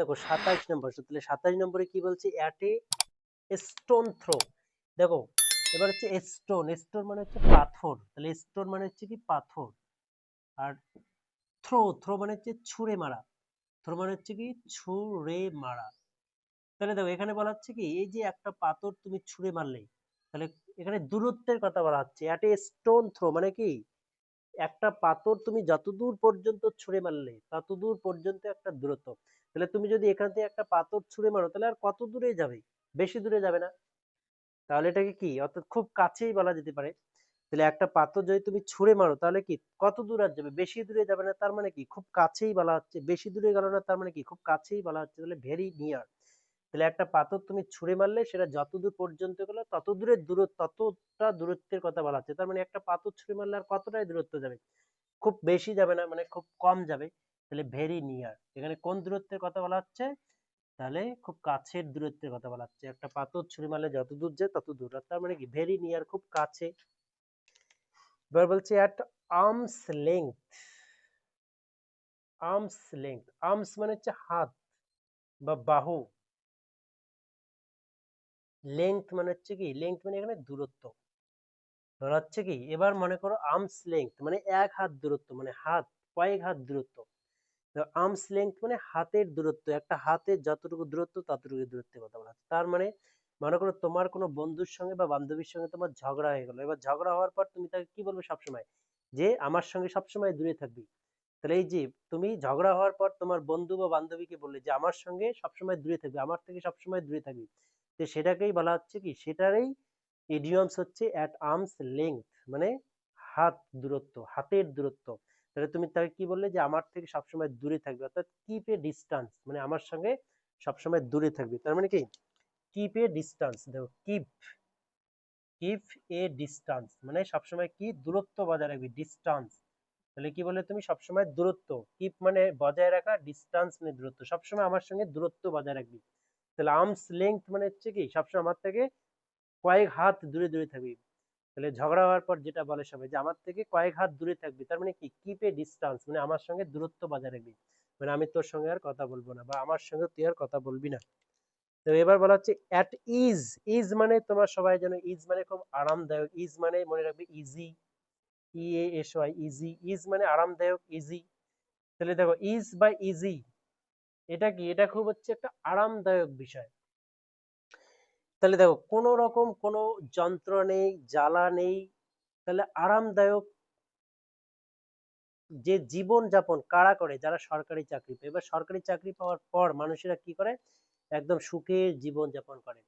দেখো 27 নম্বর, তাহলে 27 নম্বরে কি বলছে, অ্যাট এ স্টোন থ্রো। দেখো এবার হচ্ছে স্টোন, স্টোন মানে হচ্ছে পাথর, তাহলে স্টোন মানে হচ্ছে কি পাথর, আর থ্রো, থ্রো মানে হচ্ছে ছুঁড়ে মারা, থ্রো মানে হচ্ছে কি ছুঁড়ে মারা। তাহলে দেখো এখানে বলা হচ্ছে কি, এই যে একটা পাথর তুমি ছুঁড়ে মারলে, তাহলে এখানে দূরত্বের কথা বলা হচ্ছে। অ্যাট এ স্টোন থ্রো মানে কি, একটা পাথর তুমি যতদূর পর্যন্ত ছুঁড়ে মারলে ততদূর পর্যন্ত একটা দূরত্ব। তাহলে তুমি যদি এখান থেকে একটা পাথর ছুঁড়ে মারো, তাহলে আর কত দূরে যাবে, বেশি দূরে যাবে না। তাহলে এটাকে কি, অর্থাৎ খুব কাছেই বলা যেতে পারে। তাহলে একটা পাথর যদি তুমি ছুঁড়ে মারো, তাহলে কি কত দূর আর যাবে, বেশি দূরে যাবে না, তার মানে কি খুব কাছেই বলা হচ্ছে। বেশি দূরে গেল না, তার মানে কি খুব কাছেই বলা হচ্ছে, তাহলে ভেরি নিয়ার। তাহলে একটা পাথর তুমি ছুঁড়ে মারলে সেটা যতদূর পর্যন্ত গেলো তত দূরের দূরত্ব, ততটা দূরত্বের কথা বলা হচ্ছে। তার মানে একটা পাথর ছুঁড়ে মারলে আর কতটাই দূরত্ব যাবে, খুব বেশি যাবে না, মানে খুব কম যাবে। তাহলে ভেরি নিয়ার, এখানে কোন দূরত্বের কথা বলা হচ্ছে, তাহলে খুব কাছের দূরত্বের কথা বলা হচ্ছে। একটা পাথর ছুঁড়ে মারলে যত দূর যায় তত দূর, আর তার মানে কি ভেরি নিয়ার, খুব কাছে। এবার বলছে at arms length. Arms length, arms মানে হচ্ছে হাত বা বাহু, লেংথ মানে হচ্ছে কি, লেংথ মানে এখানে দূরত্ব। ধরা হচ্ছে কি, এবার মনে করো আর্মস লেংথ মানে এক হাত দূরত্ব, মানে হাত, কয়েক হাত দূরত্ব। আর্মস লেংথ মানে হাতের দূরত্ব, একটা হাতের যতটুকু দূরত্ব ততটুকু দূরত্বের কথা বলা হচ্ছে। তার মানে মনে করো তোমার কোনো বন্ধুর সঙ্গে বা বান্ধবীর সঙ্গে তোমার ঝগড়া হয়ে গেল, এবার ঝগড়া হওয়ার পর তুমি তাকে কি বলবে সবসময়, যে আমার সঙ্গে সবসময় দূরে থাকবি। তাহলে এই যে তুমি ঝগড়া হওয়ার পর তোমার বন্ধু বা বান্ধবীকে বললে যে আমার সঙ্গে সবসময় দূরে থাকবি, আমার থেকে সবসময় দূরে থাকবি, তো সেটাকেই বলা হচ্ছে কি, সেটারই ইডিয়মস হচ্ছে অ্যাট আর্মস লেংথ, মানে হাত দূরত্ব, হাতের দূরত্ব। তাহলে তুমি তাকে কি বললে, যে আমার থেকে সবসময় দূরে থাকবে, অর্থাৎ কিপ এ ডিস্টেন্স, মানে আমার সঙ্গে সবসময় দূরে থাকবে। তার মানে কি কিপ এ ডিস্টেন্স, দেখো কিপ, কিপ এ ডিস্টেন্স মানে সবসময় কি দূরত্ব বজায় রাখবি, ডিস্টেন্স। তাহলে কি বলে, তুমি সবসময় দূরত্ব, কিপ মানে বজায় রাখা, ডিস্টেন্স মানে দূরত্ব, সবসময় আমার সঙ্গে দূরত্ব বজায় রাখবি। তাহলে আর্মস লেংথ মানে হচ্ছে কি, সবসময় আমার থেকে কয়েক হাত দূরে দূরে থাকবি। তাহলে ঝগড়া হওয়ার পর যেটা বলে সবাই, যে আমার থেকে কয়েক হাত দূরে থাকবি, তার মানে কি কিপ এ ডিস্টেন্স মানে আমার সঙ্গে দূরত্ব বজায় রাখবি, মানে আমি তোর সঙ্গে আর কথা বলবো না, বা আমার সঙ্গে তুই আর কথা বলবি না। তো এবার বলা হচ্ছে অ্যাট ইজ। ইজ মানে তোমরা সবাই জানো, ইজ মানে খুব আরামদায়ক, ইজ মানে মনে রাখবে easy, E A S Y, easy, is মানে আরামদায়ক, ইজি। তাহলে দেখো ইজ বা ইজি, এটা কি, এটা খুব হচ্ছে একটা আরামদায়ক বিষয়। তাহলে দেখো কোন রকম কোনো যন্ত্রণা নেই, জ্বালা নেই, তাহলে আরামদায়ক যে জীবন যাপন কারা করে, যারা সরকারি চাকরি পায়। এবার সরকারি চাকরি পাওয়ার পর মানুষেরা কি করে, একদম সুখের জীবন যাপন করে।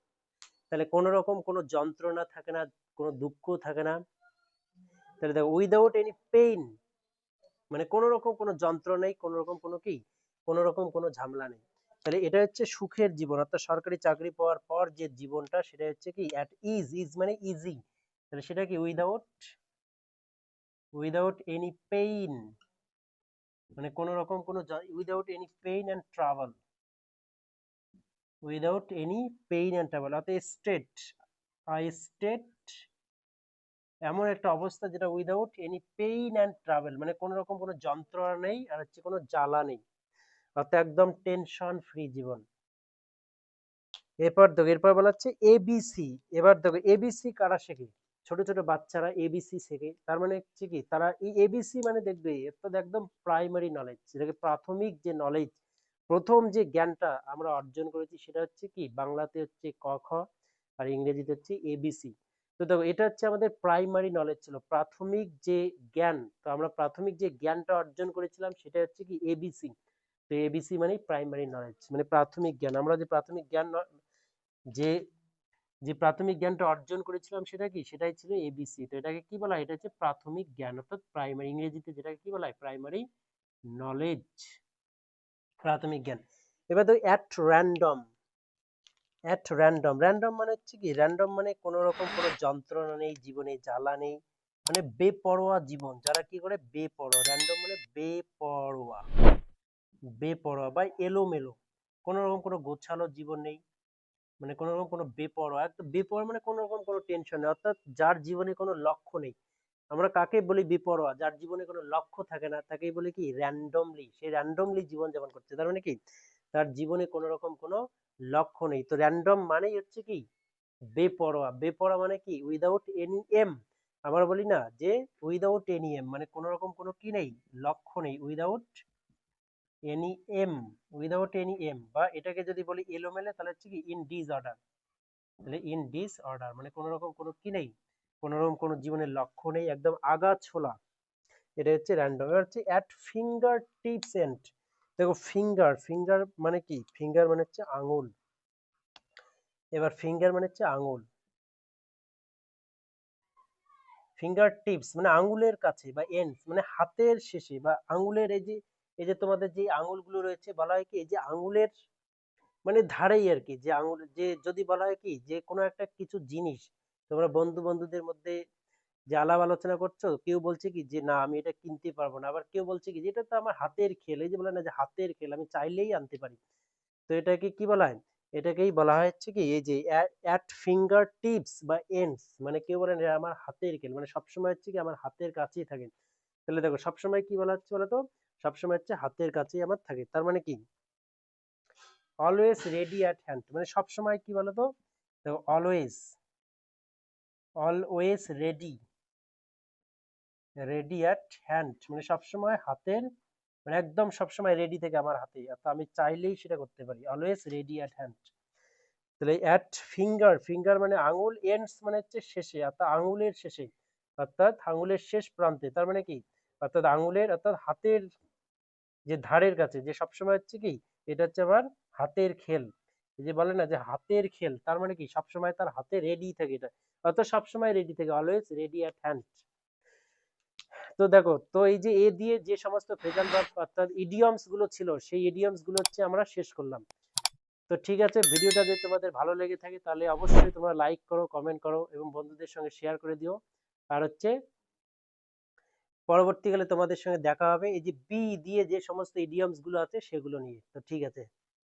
তাহলে কোন রকম কোনো যন্ত্রণা থাকে না, কোনো দুঃখ থাকে না। তাহলে দেখো উইদাউট এনি পেইন, মানে কোন রকম কোনো যন্ত্রণা নেই, কোন রকম কোনো কি, কোন রকম কোনো ঝামেলা নেই। তাহলে এটা হচ্ছে সুখের জীবন, অর্থাৎ সরকারি চাকরি পাওয়ার পর যে জীবনটা, সেটা হচ্ছে কি অ্যাট ইজ, ইজ মানে ইজি, তাহলে সেটা কি উইদাউট, উইদাউট এনি পেইন, মানে কোন রকম কোনো, without any pain and travel, without any pain and travel, অর্থাৎ স্টেট, স্টেট এমন একটা অবস্থা যেটা without any pain and travel, মানে কোন রকম কোনো যন্ত্রণা নেই, আর হচ্ছে কোনো জ্বালা নেই, অর্থাৎ একদম টেনশন ফ্রি জীবন। এরপর দেখো, এরপর বলা হচ্ছে এবিসি। এবার দেখো এবিসি কারা শেখে, ছোট ছোট বাচ্চারা এবিসি শেখে। তার মানে হচ্ছে কি, তারা এই এবিসি মানে দেখবে অর্থাৎ একদম প্রাইমারি নলেজ, যেটাকে প্রাথমিক যে নলেজ, প্রথম যে জ্ঞানটা আমরা অর্জন করেছি, সেটা হচ্ছে কি বাংলাতে হচ্ছে ক খ, আর ইংরেজিতে হচ্ছে এবিসি। তো দেখো এটা হচ্ছে আমাদের প্রাইমারি নলেজ ছিল, প্রাথমিক যে জ্ঞান। তো আমরা প্রাথমিক যে জ্ঞানটা অর্জন করেছিলাম সেটা হচ্ছে কি এবিসি। তো এবিসি মানে প্রাইমারি নলেজ, মানে প্রাথমিক জ্ঞান। আমরা যে প্রাথমিক জ্ঞান যে যে প্রাথমিক জ্ঞানটা অর্জন করেছিলাম সেটা কি, সেটাই ছিল এবিসি। তো এটাকে কি বলা হয়, এটা হচ্ছে প্রাথমিক জ্ঞান, অর্থাৎ প্রাইমারি, ইংরেজিতে যেটাকে কি বলা হয়, প্রাইমারি নলেজ, প্রাথমিক জ্ঞান। এবার তো at random. At random, random মানে হচ্ছে কি, র্যান্ডম মানে কোনো রকম কোনো যন্ত্রণা নেই জীবনে, জ্বালা নেই, মানে বেপরোয়া জীবন, যারা কি করে বেপরোয়া, র্যান্ডম মানে বেপরোয়া, বেপরোয়া বা এলোমেলো, কোনো রকম কোনো গোছালো জীবন নেই, মানে কোনো রকম কোনো বেপরোয়া, একদম বেপরোয়া মানে কোনো রকম কোনো টেনশন নেই, অর্থাৎ যার জীবনে কোনো লক্ষ্য নেই। আমরা কাকে বলি বেপরোয়া, যার জীবনে কোনো লক্ষ্য থাকে না, তাকেই বলি কি র্যান্ডমলি, সে র্যান্ডমলি জীবন যাপন করছে। তার মানে কি তার জীবনে কোনো রকম কোনো লক্ষ্য নেই। তো র্যান্ডম মানেই হচ্ছে কি বেপরোয়া। বেপরোয়া মানে কি উইদাউট এনি এম। আমরা বলি না যে উইদাউট এনি এম, মানে কোনো রকম কোনো কি নেই, লক্ষ্য নেই, without any aim. Without any aim, বা এটাকে যদি বলি এলোমেলো তাহলে হচ্ছে কি ইন ডিসঅর্ডার। তাহলে ইন ডিসঅর্ডার মানে কোনো রকম কোনো কি নেই, কোনো রকম কোনো জীবনের লক্ষ্য নেই, একদম আগাছোলা। এটা হচ্ছে র্যান্ডম। এবার হচ্ছে অ্যাট ফিঙ্গার টিপস এন্ড। দেখো ফিঙ্গার, ফিঙ্গার মানে কি, ফিঙ্গার মানে হচ্ছে আঙুল। এবার ফিঙ্গার মানে হচ্ছে আঙুল, ফিঙ্গার টিপস মানে আঙুলের কাছে, বা এন্ডস মানে হাতের শেষে, বা আঙুলের এই যে তোমাদের যে আঙুলগুলো রয়েছে বলা হয় কি এই যে আঙুলের মানে ধারেই আর কি, যে আঙুল যে যদি বলা হয় কি যে কোনো একটা কিছু জিনিস তোমরা বন্ধুদের মধ্যে যে আলাপ আলোচনা করছো, কেউ বলছে কি যে না আমি এটা কিনতে পারবো না, আবার কেউ বলছে কি যে এটা তো আমার হাতের খেল, এই যে বলে না যে হাতের খেল আমি চাইলেই আনতে পারি। তো এটাকে কি বলা হয়, এটাকেই বলা হচ্ছে কি এই যে অ্যাট ফিঙ্গার টিপস বা এন্ডস, মানে কেউ বলেন এটা আমার হাতের খেল, মানে সবসময় হচ্ছে কি আমার হাতের কাছেই থাকে। তাহলে দেখো সবসময় কি বলা হচ্ছে বলতো, সবসময় হচ্ছে হাতের কাছেই আমার থাকে, তার মানে কি অলওয়েজ রেডি অ্যাট হ্যান্ড, মানে সবসময় কি বলতো, দেখো always, always ready, ready at hand মানে সবসময় হাতের, মানে একদম সবসময় রেডি থেকে আমার হাতে, অর্থাৎ আমি চাইলেই সেটা করতে পারি, অলওয়েজ রেডি অ্যাট হ্যান্ড। তাহলে অ্যাট ফিঙ্গার, ফিঙ্গার মানে আঙুল, এন্ডস মানে হচ্ছে শেষে, অর্থাৎ আঙুলের শেষে, অর্থাৎ আঙুলের শেষ প্রান্তে, তার মানে কি অর্থাৎ আঙুলের অর্থাৎ হাতের যে ধারের কাছে, যে সবসময় হচ্ছে কি এটা হচ্ছে আমার হাতের খেল। এই যে বলে না যে হাতের খেল, তার মানে কি সবসময় তার হাতে রেডি থাকে, এটা অর্থাৎ সবসময় রেডি থাকে, অলওয়েজ রেডি অ্যাট হ্যান্ড। তো দেখো, তো এই যে এ দিয়ে যে সমস্ত ফ্রেজাল ভার্ব অর্থাৎ ইডিয়মস গুলো ছিল, সেই ইডিয়মস গুলো হচ্ছে আমরা শেষ করলাম। তো ঠিক আছে, ভিডিওটা যদি তোমাদের ভালো লেগে থাকে তাহলে অবশ্যই তোমরা লাইক করো, কমেন্ট করো এবং বন্ধুদের সঙ্গে শেয়ার করে দিও। আর হচ্ছে পরবর্তীকালে তোমাদের সঙ্গে দেখা হবে এই যে বি দিয়ে যে সমস্ত ইডিয়মস গুলো আছে সেগুলো নিয়ে। তো ঠিক আছে।